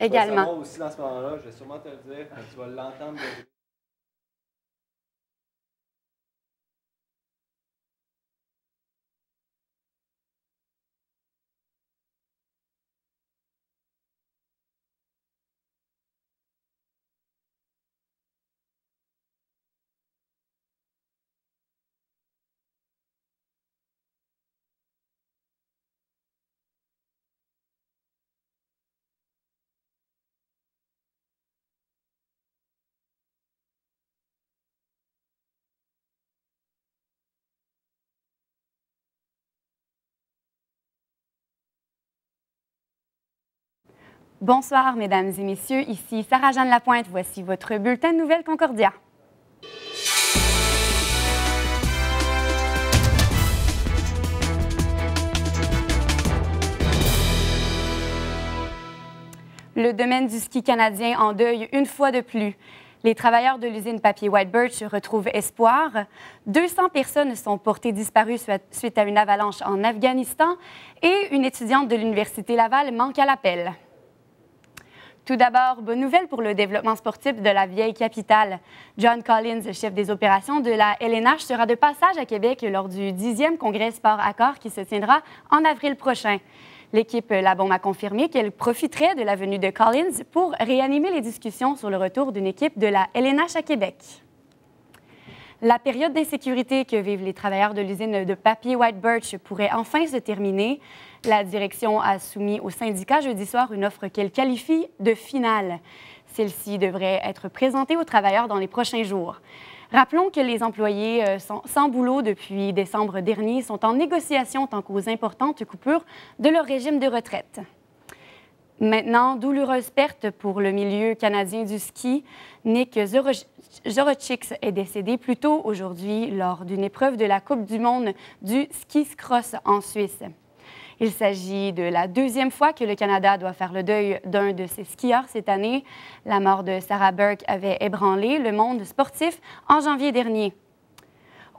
également. Tu vas savoir aussi dans ce moment-là, je vais sûrement te le dire, tu vas l'entendre. Bonsoir, mesdames et messieurs. Ici Sarah-Jeanne Lapointe. Voici votre bulletin de nouvelles Concordia. Le domaine du ski canadien en deuil une fois de plus. Les travailleurs de l'usine papier White Birch retrouvent espoir. 200 personnes sont portées disparues suite à une avalanche en Afghanistan et une étudiante de l'Université Laval manque à l'appel. Tout d'abord, bonne nouvelle pour le développement sportif de la vieille capitale. John Collins, chef des opérations de la LNH, sera de passage à Québec lors du 10e congrès Sport Accord qui se tiendra en avril prochain. L'équipe La Bombe a confirmé qu'elle profiterait de la venue de Collins pour réanimer les discussions sur le retour d'une équipe de la LNH à Québec. La période d'insécurité que vivent les travailleurs de l'usine de papier White Birch pourrait enfin se terminer. La direction a soumis au syndicat jeudi soir une offre qu'elle qualifie de finale. Celle-ci devrait être présentée aux travailleurs dans les prochains jours. Rappelons que les employés sans boulot depuis décembre dernier sont en négociation tant qu'aux importantes coupures de leur régime de retraite. Maintenant, douloureuse perte pour le milieu canadien du ski. Nick Zorocix est décédé plus tôt aujourd'hui lors d'une épreuve de la Coupe du monde du ski-cross en Suisse. Il s'agit de la deuxième fois que le Canada doit faire le deuil d'un de ses skieurs cette année. La mort de Sarah Burke avait ébranlé le monde sportif en janvier dernier.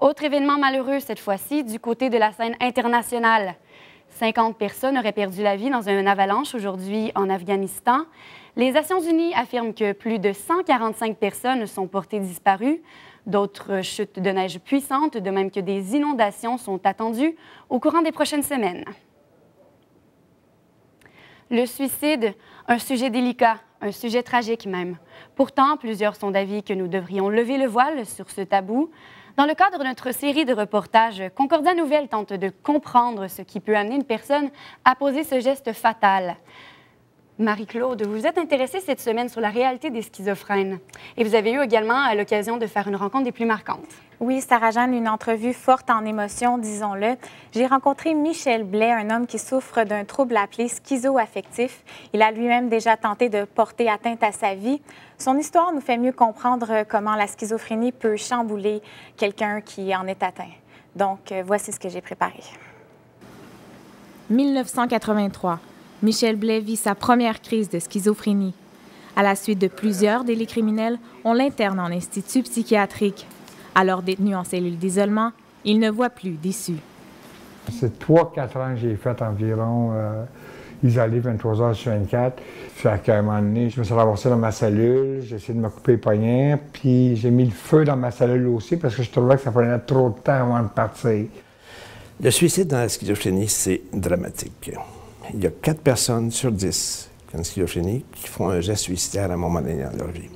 Autre événement malheureux cette fois-ci du côté de la scène internationale. 50 personnes auraient perdu la vie dans une avalanche aujourd'hui en Afghanistan. Les Nations unies affirment que plus de 145 personnes sont portées disparues. D'autres chutes de neige puissantes, de même que des inondations, sont attendues au courant des prochaines semaines. Le suicide, un sujet délicat, un sujet tragique même. Pourtant, plusieurs sont d'avis que nous devrions lever le voile sur ce tabou. Dans le cadre de notre série de reportages, Concordia Nouvelles tente de comprendre ce qui peut amener une personne à poser ce geste fatal. Marie-Claude, vous vous êtes intéressée cette semaine sur la réalité des schizophrènes et vous avez eu également l'occasion de faire une rencontre des plus marquantes. Oui, Sarah-Jeanne, une entrevue forte en émotions, disons-le. J'ai rencontré Michel Blais, un homme qui souffre d'un trouble appelé schizoaffectif. Il a lui-même déjà tenté de porter atteinte à sa vie. Son histoire nous fait mieux comprendre comment la schizophrénie peut chambouler quelqu'un qui en est atteint. Donc, voici ce que j'ai préparé. 1983. Michel Blais vit sa première crise de schizophrénie. À la suite de plusieurs délits criminels, on l'interne en institut psychiatrique. Alors détenu en cellule d'isolement, il ne voit plus d'issue. C'est 3-4 ans que j'ai fait environ isolé 23 heures sur 24. Fait qu'à un moment donné, je me suis ramassé dans ma cellule, j'ai essayé de me couper les poignets, puis j'ai mis le feu dans ma cellule aussi parce que je trouvais que ça prenait trop de temps avant de partir. Le suicide dans la schizophrénie, c'est dramatique. Il y a 4 personnes sur 10 qui ont une schizophrénie qui font un geste suicidaire à un moment donné dans leur vie.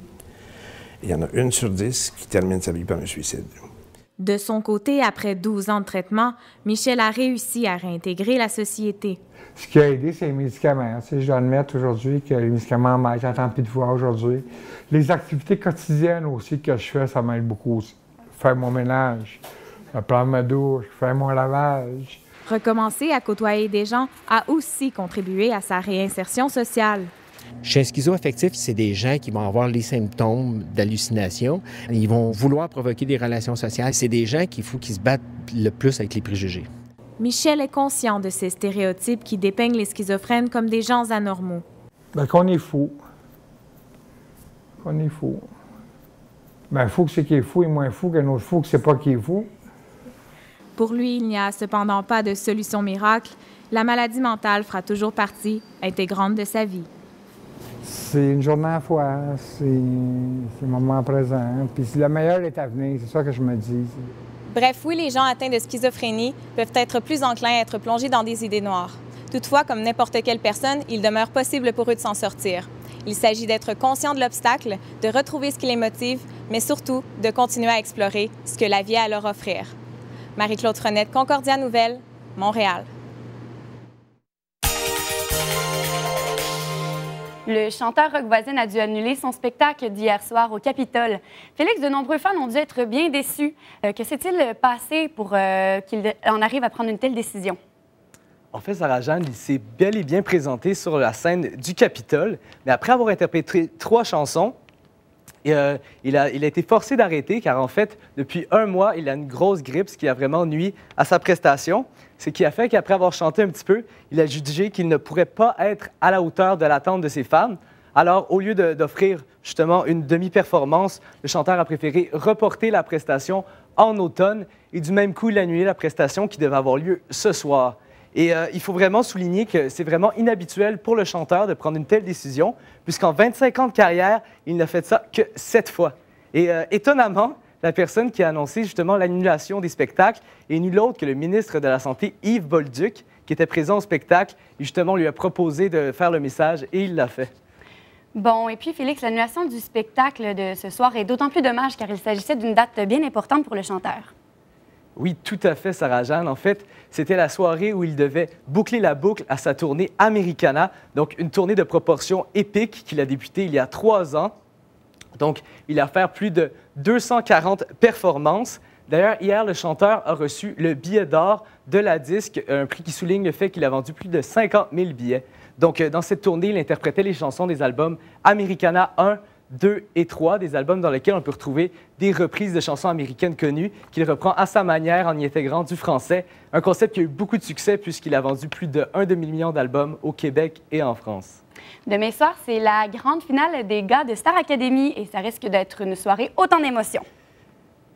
Il y en a 1 sur 10 qui termine sa vie par un suicide. De son côté, après 12 ans de traitement, Michel a réussi à réintégrer la société. Ce qui a aidé, c'est les médicaments. Je dois admettre aujourd'hui que les médicaments m'aident. J'entends plus de voix aujourd'hui. Les activités quotidiennes aussi que je fais, ça m'aide beaucoup aussi. Faire mon ménage, prendre ma douche, faire mon lavage. Recommencer à côtoyer des gens a aussi contribué à sa réinsertion sociale. Chez un schizoaffectif, c'est des gens qui vont avoir les symptômes d'hallucination. Ils vont vouloir provoquer des relations sociales. C'est des gens qu'il faut qu'ils se battent le plus avec les préjugés. Michel est conscient de ces stéréotypes qui dépeignent les schizophrènes comme des gens anormaux. Bien, qu'on est fou. Qu'on est fou. Bien, fou que c'est qui est fou est moins fou qu'un autre fou que c'est pas qui est fou. Pour lui, il n'y a cependant pas de solution miracle. La maladie mentale fera toujours partie intégrante de sa vie. C'est une journée à la fois, c'est le moment présent, puis le meilleur est à venir, c'est ça que je me dis. Bref, oui, les gens atteints de schizophrénie peuvent être plus enclins à être plongés dans des idées noires. Toutefois, comme n'importe quelle personne, il demeure possible pour eux de s'en sortir. Il s'agit d'être conscient de l'obstacle, de retrouver ce qui les motive, mais surtout de continuer à explorer ce que la vie a à leur offrir. Marie-Claude Frenette, Concordia Nouvelles, Montréal. Le chanteur rock voisine a dû annuler son spectacle d'hier soir au Capitole. Félix, de nombreux fans ont dû être bien déçus. Que s'est-il passé pour qu'il en arrive à prendre une telle décision? En fait, Sarah-Jeanne, il s'est bel et bien présenté sur la scène du Capitole, mais après avoir interprété 3 chansons, il a été forcé d'arrêter car, en fait, depuis 1 mois, il a une grosse grippe, ce qui a vraiment nui à sa prestation. Ce qui a fait qu'après avoir chanté un petit peu, il a jugé qu'il ne pourrait pas être à la hauteur de l'attente de ses fans. Alors, au lieu d'offrir justement une demi-performance, le chanteur a préféré reporter la prestation en automne et du même coup, il a annulé la prestation qui devait avoir lieu ce soir. Et il faut vraiment souligner que c'est vraiment inhabituel pour le chanteur de prendre une telle décision, puisqu'en 25 ans de carrière, il n'a fait ça que 7 fois. Et étonnamment, la personne qui a annoncé justement l'annulation des spectacles est nul autre que le ministre de la Santé, Yves Bolduc, qui était présent au spectacle et justement lui a proposé de faire le message et il l'a fait. Bon, et puis Félix, l'annulation du spectacle de ce soir est d'autant plus dommage car il s'agissait d'une date bien importante pour le chanteur. Oui, tout à fait, Sarah-Jeanne. En fait, c'était la soirée où il devait boucler la boucle à sa tournée Americana, donc une tournée de proportions épiques qu'il a débutée il y a 3 ans. Donc, il a fait plus de 240 performances. D'ailleurs, hier, le chanteur a reçu le billet d'or de la disque, un prix qui souligne le fait qu'il a vendu plus de 50 000 billets. Donc, dans cette tournée, il interprétait les chansons des albums Americana 1, 2 et 3, des albums dans lesquels on peut retrouver des reprises de chansons américaines connues qu'il reprend à sa manière en y intégrant du français. Un concept qui a eu beaucoup de succès puisqu'il a vendu plus de 1 demi-million d'albums au Québec et en France. Demain soir, c'est la grande finale des gars de Star Academy et ça risque d'être une soirée autant d'émotions.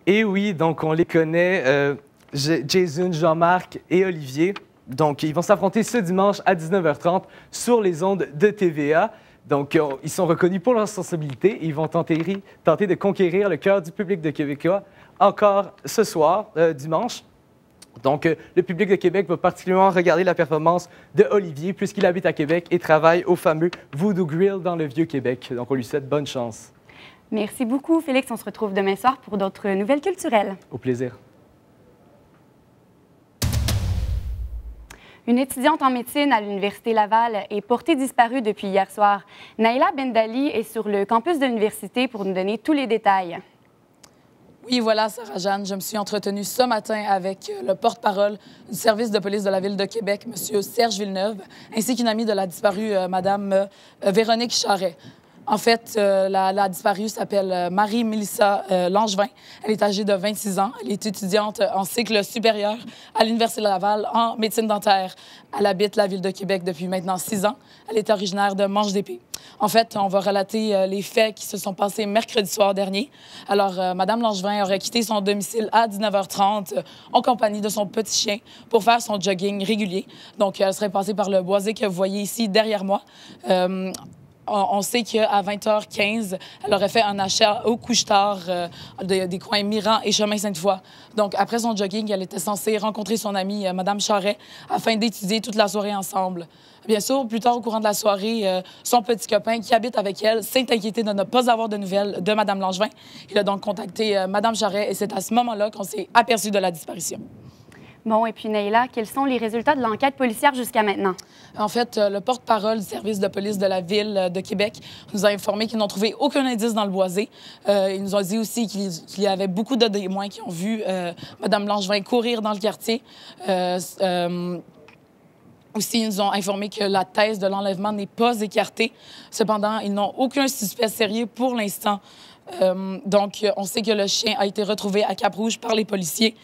Et oui, donc on les connaît, Jason, Jean-Marc et Olivier. Donc, ils vont s'affronter ce dimanche à 19h30 sur les ondes de TVA. Donc, ils sont reconnus pour leur sensibilité et ils vont tenter de conquérir le cœur du public de Québécois encore ce soir, dimanche. Donc, le public de Québec va particulièrement regarder la performance de Olivier puisqu'il habite à Québec et travaille au fameux Voodoo Grill dans le Vieux-Québec. Donc, on lui souhaite bonne chance. Merci beaucoup, Félix. On se retrouve demain soir pour d'autres nouvelles culturelles. Au plaisir. Une étudiante en médecine à l'Université Laval est portée disparue depuis hier soir. Naïla Bendali est sur le campus de l'université pour nous donner tous les détails. Oui, voilà, Sarah-Jeanne. Je me suis entretenue ce matin avec le porte-parole du service de police de la Ville de Québec, M. Serge Villeneuve, ainsi qu'une amie de la disparue, Mme Véronique Charret. En fait, la disparue s'appelle Marie-Mélissa Langevin. Elle est âgée de 26 ans. Elle est étudiante en cycle supérieur à l'Université de Laval en médecine dentaire. Elle habite la Ville de Québec depuis maintenant 6 ans. Elle est originaire de Manche-d'Épée. En fait, on va relater les faits qui se sont passés mercredi soir dernier. Alors, Mme Langevin aurait quitté son domicile à 19h30 en compagnie de son petit chien pour faire son jogging régulier. Donc, elle serait passée par le boisé que vous voyez ici derrière moi. On sait qu'à 20h15, elle aurait fait un achat au couche-tard des coins Miran et Chemin-Sainte-Foy. Donc, après son jogging, elle était censée rencontrer son amie, Mme Charret, afin d'étudier toute la soirée ensemble. Bien sûr, plus tard, au courant de la soirée, son petit copain qui habite avec elle s'est inquiété de ne pas avoir de nouvelles de Mme Langevin. Il a donc contacté Mme Charret et c'est à ce moment-là qu'on s'est aperçu de la disparition. Bon, et puis Naïla, quels sont les résultats de l'enquête policière jusqu'à maintenant? En fait, le porte-parole du service de police de la Ville de Québec nous a informé qu'ils n'ont trouvé aucun indice dans le boisé. Ils nous ont dit aussi qu'il y avait beaucoup de témoins qui ont vu Mme Langevin courir dans le quartier. Aussi, ils nous ont informé que la thèse de l'enlèvement n'est pas écartée. Cependant, ils n'ont aucun suspect sérieux pour l'instant. Donc, on sait que le chien a été retrouvé à Cap-Rouge par les policiers.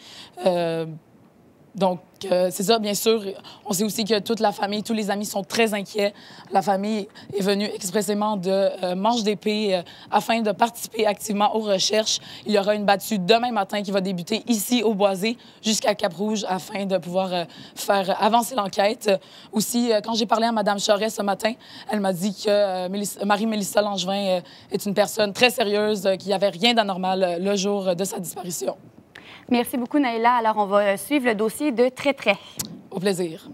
Donc, c'est ça, bien sûr. On sait aussi que toute la famille, tous les amis sont très inquiets. La famille est venue expressément de Manche d'Épée afin de participer activement aux recherches. Il y aura une battue demain matin qui va débuter ici au Boisé jusqu'à Cap-Rouge afin de pouvoir faire avancer l'enquête. Aussi, quand j'ai parlé à Mme Charest ce matin, elle m'a dit que Marie-Mélissa Langevin est une personne très sérieuse, qu'il n'y avait rien d'anormal le jour de sa disparition. Merci beaucoup, Naïla. Alors, on va suivre le dossier de très près. Au plaisir.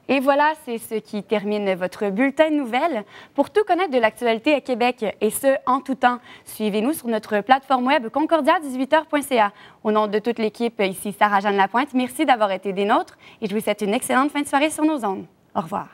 Et voilà, c'est ce qui termine votre bulletin de nouvelles. Pour tout connaître de l'actualité à Québec, et ce, en tout temps, suivez-nous sur notre plateforme web concordia18h.ca. Au nom de toute l'équipe, ici Sarah-Jeanne Lapointe, merci d'avoir été des nôtres et je vous souhaite une excellente fin de soirée sur nos ondes. Au revoir.